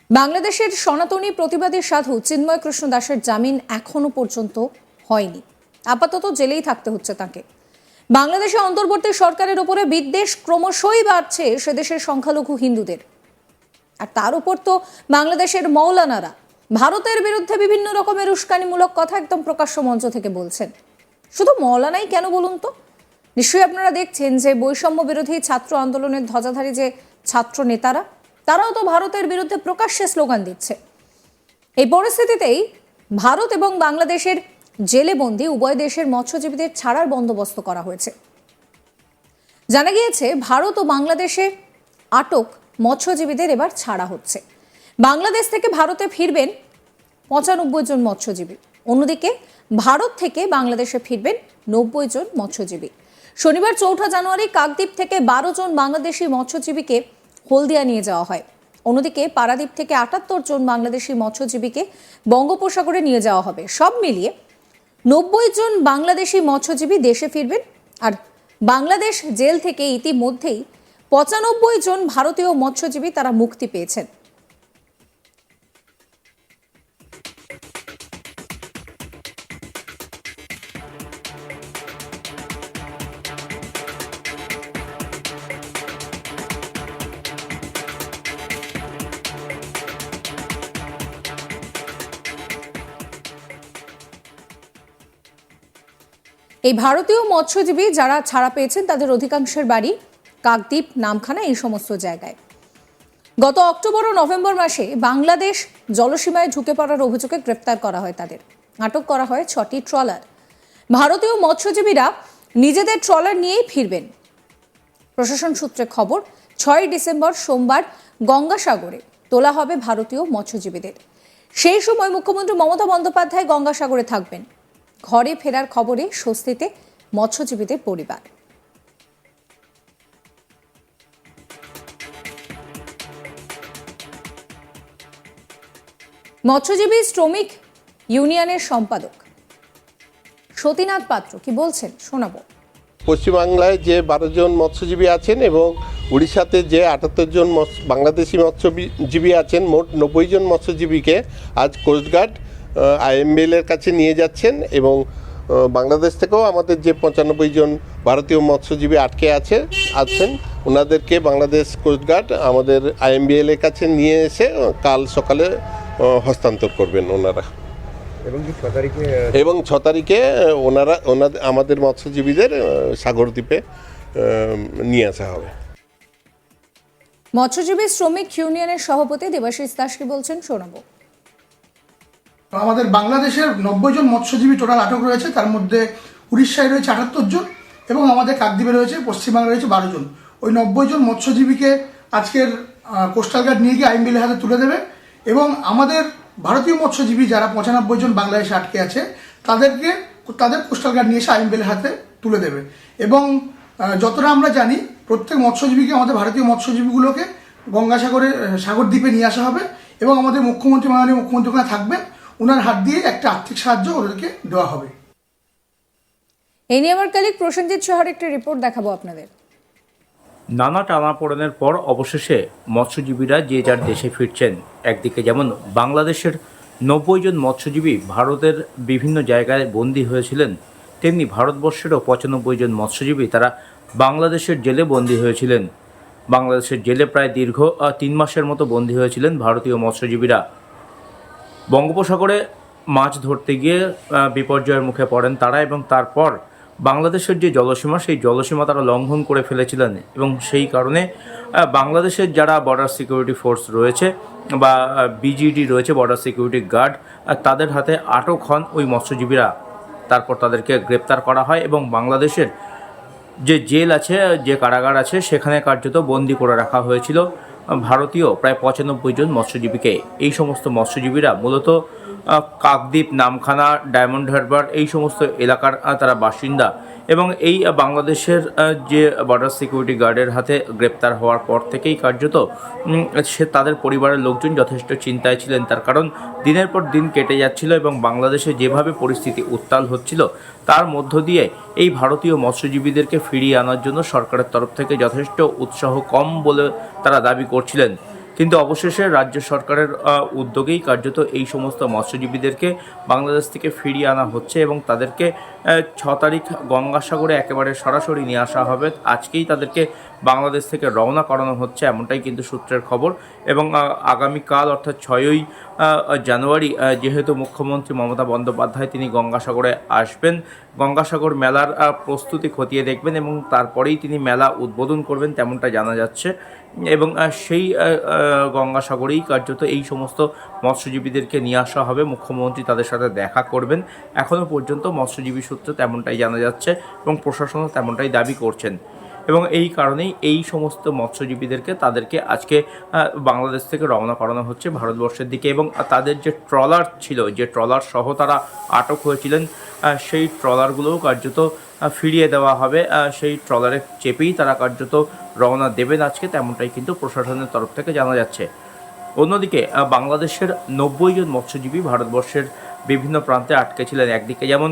বাংলাদেশের সনাতনী প্রতিবাদী সাধু চিন্ময় কৃষ্ণ দাসের জামিন এখনো পর্যন্ত হয়নি। আপাতত জেলেই থাকতে হচ্ছে তাকে। বাংলাদেশে অন্তর্বর্তী সরকারের উপরে বিদ্বেষ ক্রমশই বাড়ছে সে দেশের সংখ্যালঘু হিন্দুদের। আর তার উপর তো বাংলাদেশের মৌলানারা ভারতের বিরুদ্ধে বিভিন্ন রকমের উস্কানিমূলক কথা একদম প্রকাশ্য মঞ্চ থেকে বলছেন। শুধু মৌলানাই কেন বলুন তো? নিশ্চয়ই আপনারা দেখছেন যে বৈষম্য বিরোধী ছাত্র আন্দোলনের ধ্বজাধারী যে ছাত্র নেতারা, তারাও তো ভারতের বিরুদ্ধে প্রকাশ্যে স্লোগান দিচ্ছে। এই পরিস্থিতিতেই ভারত এবং বাংলাদেশের জেলে বন্দী উভয় দেশের মৎস্যজীবীদের ছাড়ার বন্দোবস্ত করা হয়েছে। জানা গিয়েছে ভারত ও বাংলাদেশে আটক মৎস্যজীবীদের এবার ছাড়া হচ্ছে। বাংলাদেশ থেকে ভারতে ফিরবেন 95 জন মৎস্যজীবী, অন্যদিকে ভারত থেকে বাংলাদেশে ফিরবেন 90 জন মৎস্যজীবী। শনিবার 4 জানুয়ারি কাকদ্বীপ থেকে 12 জন বাংলাদেশি মৎস্যজীবীকে হলদিয়া নিয়ে যাওয়া হয়। অন্যদিকে পারাদ্বীপ থেকে 78 জন বাংলাদেশি মৎস্যজীবীকে বঙ্গোপসাগরে নিয়ে যাওয়া হবে। সব মিলিয়ে 90 জন বাংলাদেশি মৎস্যজীবী দেশে ফিরবেন। আর বাংলাদেশ জেল থেকে ইতিমধ্যেই 95 জন ভারতীয় মৎস্যজীবী তারা মুক্তি পেয়েছেন। এই ভারতীয় মৎস্যজীবী যারা ছাড়া পেয়েছেন তাদের অধিকাংশের বাড়ি কাকদ্বীপ, নামখানা এই সমস্ত জায়গায়। গত অক্টোবর ও নভেম্বর মাসে বাংলাদেশ জলসীমায় ঢুকে পড়ার অভিযোগে গ্রেপ্তার করা হয় তাদের। আটক করা হয় 6টি ট্রলার। ভারতীয় মৎস্যজীবীরা নিজেদের ট্রলার নিয়েই ফিরবেন। প্রশাসন সূত্রে খবর, 6 ডিসেম্বর সোমবার গঙ্গাসাগরে তোলা হবে ভারতীয় মৎস্যজীবীদের। সেই সময় মুখ্যমন্ত্রী মমতা বন্দ্যোপাধ্যায় গঙ্গাসাগরে থাকবেন। ঘরে ফেরার খবরে স্বস্তিতে মৎস্যজীবীদের পরিবার। মৎস্যজীবী শ্রমিক ইউনিয়নের সম্পাদক সতীনাথ পাত্র কি বলছেন শোনাবো। পশ্চিমবাংলায় যে 12 জন মৎস্যজীবী আছেন এবং উড়িষ্যাতে যে 78 জন বাংলাদেশি মৎস্যজীবী আছেন, মোট 90 জন মৎস্যজীবীকে আজ কোস্টগার্ড IMBL এর কাছে নিয়ে যাচ্ছেন। এবং বাংলাদেশ থেকেও আমাদের যে 95 জন ভারতীয় মৎস্যজীবী আটকে আছেন ওনাদেরকে বাংলাদেশ কোস্টগার্ড আমাদের IMBL এর কাছে নিয়ে এসে কাল সকালে হস্তান্তর করবেন ওনারা। এবং 6 তারিখে ওনাদের আমাদের মৎস্যজীবীদের সাগরদ্বীপে নিয়ে আসা হবে। মৎস্যজীবী শ্রমিক ইউনিয়নের সভাপতি দেবাশিস দাস কি বলছেন শোনাবো। আমাদের বাংলাদেশের 90 জন মৎস্যজীবী টোটাল আটক রয়েছে, তার মধ্যে উড়িষ্যায় রয়েছে 78 জন এবং আমাদের কাকদ্বীপে রয়েছে, পশ্চিমবাংলায় রয়েছে 12 জন। ওই 90 জন মৎস্যজীবীকে আজকের কোস্টাল গার্ড নিয়ে গিয়ে IMBL হাতে তুলে দেবে এবং আমাদের ভারতীয় মৎস্যজীবী যারা 95 জন বাংলাদেশে আটকে আছে তাদের কোস্টাল গার্ড নিয়ে এসে IMBL হাতে তুলে দেবে। এবং যতটা আমরা জানি প্রত্যেক মৎস্যজীবীকে, আমাদের ভারতীয় মৎস্যজীবীগুলোকে গঙ্গাসাগরে সাগরদ্বীপে নিয়ে আসা হবে এবং আমাদের মাননীয় মুখ্যমন্ত্রী ওখানে থাকবেন, ওনার হাত দিয়ে একটা আর্থিক সাহায্য ওদেরকে দেওয়া হবে। এই নিয়ে আমার কলিগ প্রসেনজিৎ সাহার একটি রিপোর্ট দেখাবো আপনাদের। নানা টানাপোড়েনের পর অবশেষে মৎস্যজীবীরা যে যার দেশে ফিরছেন। একদিকে যেমন বাংলাদেশের 90 জন মৎস্যজীবী ভারতের বিভিন্ন জায়গায় বন্দী হয়েছিলেন, তেমনি ভারতবর্ষেরও 95 জন মৎস্যজীবী তারা বাংলাদেশের জেলে বন্দী হয়েছিলেন। বাংলাদেশের জেলে প্রায় দীর্ঘ 3 মাসের মতো বন্দী হয়েছিলেন ভারতীয় মৎস্যজীবীরা। বঙ্গোপসাগরে মাছ ধরতে গিয়ে বিপর্যয়ের মুখে পড়েন তারা এবং তারপর বাংলাদেশের যে জলসীমা সেই জলসীমা তারা লঙ্ঘন করে ফেলেছিলেন এবং সেই কারণে বাংলাদেশের যারা বর্ডার সিকিউরিটি ফোর্স রয়েছে বা BGD রয়েছে, বর্ডার সিকিউরিটি গার্ড, তাদের হাতে আটক হন ওই মৎস্যজীবীরা। তারপর তাদেরকে গ্রেপ্তার করা হয় এবং বাংলাদেশের যে জেল আছে, যে কারাগার আছে, সেখানে কার্যত বন্দি করে রাখা হয়েছিল ভারতীয় প্রায় 95 জন মৎস্যজীবীকে। এই সমস্ত মৎস্যজীবীরা মূলত কাকদ্বীপ, নামখানা, ডায়মন্ড হারবার এই সমস্ত এলাকার তারা বাসিন্দা এবং এই বাংলাদেশের যে বর্ডার সিকিউরিটি গার্ডের হাতে গ্রেপ্তার হওয়ার পর থেকেই কার্যত তাদের পরিবারের লোকজন যথেষ্ট চিন্তায় ছিলেন। তার কারণ দিনের পর দিন কেটে যাচ্ছিল এবং বাংলাদেশে যেভাবে পরিস্থিতি উত্তাল হচ্ছিল তার মধ্য দিয়ে এই ভারতীয় মৎস্যজীবীদেরকে ফিরিয়ে আনার জন্য সরকারের তরফ থেকে যথেষ্ট উৎসাহ কম বলে তারা দাবি করছিলেন। কিন্তু অবশেষে রাজ্য সরকারের উদ্যোগেই কার্যত এই সমস্ত মৎস্যজীবীদেরকে বাংলাদেশ থেকে ফিরিয়ে আনা হচ্ছে এবং তাদেরকে 6 তারিখ গঙ্গাসাগরে একেবারে সরাসরি নিয়ে আসা হবে। আজকেই তাদেরকে বাংলাদেশ থেকে রওনা করানো হচ্ছে, এমনটাই কিন্তু সূত্রের খবর। এবং আগামীকাল অর্থাৎ 6ই জানুয়ারি যেহেতু মুখ্যমন্ত্রী মমতা বন্দ্যোপাধ্যায় তিনি গঙ্গাসাগরে আসবেন, গঙ্গাসাগর মেলার প্রস্তুতি খতিয়ে দেখবেন এবং তারপরেই তিনি মেলা উদ্বোধন করবেন তেমনটা জানা যাচ্ছে। এবং সেই গঙ্গাসাগরেই কার্যত এই সমস্ত মৎস্যজীবীদেরকে নিয়ে আসা হবে, মুখ্যমন্ত্রী তাদের সাথে দেখা করবেন। এখনও পর্যন্ত মৎস্যজীবী সূত্রে তেমনটাই জানা যাচ্ছে এবং প্রশাসনও তেমনটাই দাবি করছেন। এবং এই কারণেই এই সমস্ত মৎস্যজীবীদেরকে তাদেরকে আজকে বাংলাদেশ থেকে রওনা করানো হচ্ছে ভারতবর্ষের দিকে। এবং তাদের যে ট্রলার ছিল, যে ট্রলার সহ তারা আটক হয়েছিলেন, সেই ট্রলারগুলোও কার্যত ফিরিয়ে দেওয়া হবে। সেই ট্রলারে চেপেই তারা কার্যত রওনা দেবেন আজকে, তেমনটাই কিন্তু প্রশাসনের তরফ থেকে জানা যাচ্ছে। অন্যদিকে বাংলাদেশের 90 জন মৎস্যজীবী ভারতবর্ষের বিভিন্ন প্রান্তে আটকে ছিলেন। একদিকে যেমন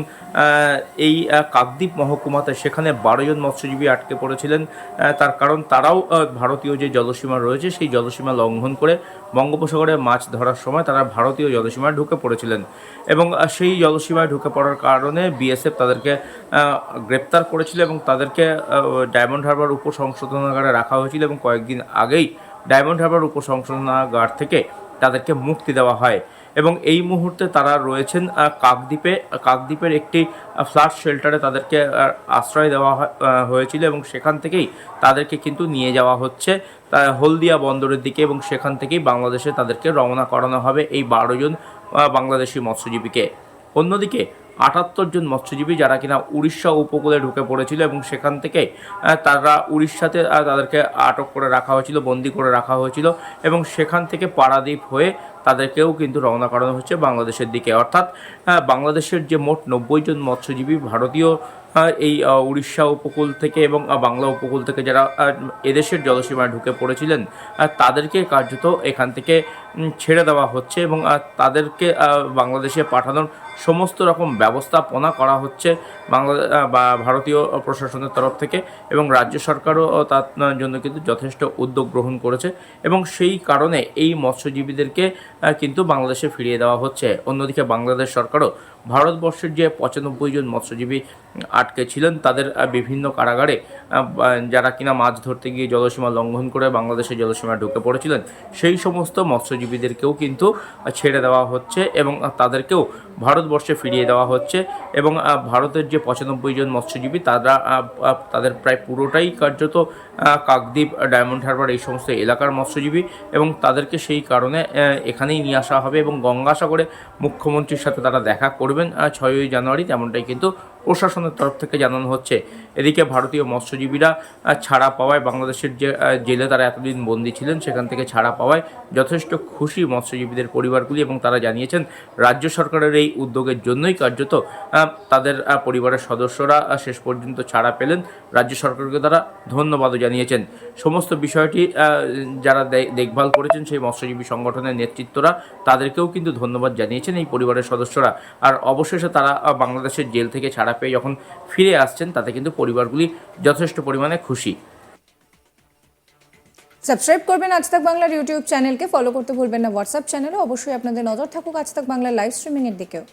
এই কাকদ্বীপ মহকুমাতে সেখানে 12 জন মৎস্যজীবী আটকে পড়েছিলেন। তার কারণ তারাও ভারতীয় যে জলসীমা রয়েছে সেই জলসীমা লঙ্ঘন করে বঙ্গোপসাগরে মাছ ধরার সময় তারা ভারতীয় জলসীমায় ঢুকে পড়েছিলেন এবং সেই জলসীমায় ঢুকে পড়ার কারণে বিএসএফ তাদেরকে গ্রেপ্তার করেছিল এবং তাদেরকে ডায়মন্ড হারবার উপসংশোধনাগারে রাখা হয়েছিল এবং কয়েকদিন আগেই ডায়মন্ড হারবার উপসংশোধনাগার থেকে তাদেরকে মুক্তি দেওয়া হয়। এবং এই মুহূর্তে তারা রয়েছেন কাকদ্বীপের একটি ফ্লাড শেল্টারে তাদেরকে আশ্রয় দেওয়া হয়েছিল এবং সেখান থেকেই তাদেরকে কিন্তু নিয়ে যাওয়া হচ্ছে হলদিয়া বন্দরের দিকে এবং সেখান থেকেই বাংলাদেশে তাদেরকে রওনা করানো হবে এই 12 জন বাংলাদেশি মৎস্যজীবীকে। অন্যদিকে 78 জন মৎস্যজীবী যারা কিনা উড়িষ্যা উপকূলে ঢুকে পড়েছিল এবং সেখান থেকে তারা উড়িষ্যাতে তাদেরকে আটক করে রাখা হয়েছিল, বন্দি করে রাখা হয়েছিল এবং সেখান থেকে পারাদ্বীপ হয়ে তাদেরকেও কিন্তু রওনা করানো হচ্ছে বাংলাদেশের দিকে। অর্থাৎ বাংলাদেশের যে মোট 90 জন মৎস্যজীবী ভারতীয় এই উড়িষ্যা উপকূল থেকে এবং বাংলা উপকূল থেকে যারা এদেশের জলসীমায় ঢুকে পড়েছিলেন তাদেরকে কার্যত এখান থেকে ছেড়ে দেওয়া হচ্ছে এবং তাদেরকে বাংলাদেশে পাঠানোর সমস্ত রকম ব্যবস্থাপনা করা হচ্ছে ভারতীয় প্রশাসনের তরফ থেকে এবং রাজ্য সরকারও তার জন্য কিন্তু যথেষ্ট উদ্যোগ গ্রহণ করেছে এবং সেই কারণে এই মৎস্যজীবীদেরকে কিন্তু বাংলাদেশে ফিরিয়ে দেওয়া হচ্ছে। অন্যদিকে বাংলাদেশ সরকারও ভারতবর্ষের যে 95 জন মৎস্যজীবী আটকে ছিলেন তাদের বিভিন্ন কারাগারে যারা কিনা মাছ ধরতে গিয়ে জলসীমা লঙ্ঘন করে বাংলাদেশের জলসীমায় ঢুকে পড়েছিলেন সেই সমস্ত মৎস্যজীবীদেরকেও কিন্তু ছেড়ে দেওয়া হচ্ছে এবং তাদেরকেও ভারতবর্ষে ফিরিয়ে দেওয়া হচ্ছে। এবং ভারতের যে 95 জন মৎস্যজীবী তাদের প্রায় পুরোটাই কার্যত কাকদ্বীপ, ডায়মন্ড হারবার এই সমস্ত এলাকার মৎস্যজীবী এবং তাদেরকে সেই কারণে এখানেই নিয়ে আসা হবে এবং গঙ্গাসাগরে মুখ্যমন্ত্রীর সাথে তারা দেখা করবেন 6ই জানুয়ারি, তেমনটাই কিন্তু প্রশাসনের তরফ থেকে জানানো হচ্ছে। এদিকে ভারতীয় মৎস্যজীবীরা ছাড়া পাওয়ায়, বাংলাদেশের যে জেলে তারা এতদিন বন্দী ছিলেন সেখান থেকে ছাড়া পাওয়ায় যথেষ্ট খুশি মৎস্যজীবীদের পরিবারগুলি এবং তারা জানিয়েছেন রাজ্য সরকারের এই উদ্যোগের জন্যই কার্যত তাদের পরিবারের সদস্যরা শেষ পর্যন্ত ছাড়া পেলেন। রাজ্য সরকারকে তারা ধন্যবাদও জানিয়েছেন। সমস্ত বিষয়টি যারা দেখভাল করেছেন সেই মৎস্যজীবী সংগঠনের নেতৃত্বরা তাদেরকেও কিন্তু ধন্যবাদ জানিয়েছেন এই পরিবারের সদস্যরা। আর অবশেষে তারা বাংলাদেশের জেল থেকে ছাড়া পেয়ে যখন ফিরে আসছেন তাতে কিন্তু পরিবারগুলি যথেষ্ট পরিমাণে খুশি। সাবস্ক্রাইব করবেন আজ তাক বাংলার ইউটিউব চ্যানেলকে, ফলো করতে ভুলবেন না হোয়াটসঅ্যাপ চ্যানেলে। অবশ্যই আপনাদের নজর থাকুক আজ তাক বাংলার লাইভ স্ট্রিমিংয়ের দিকেও।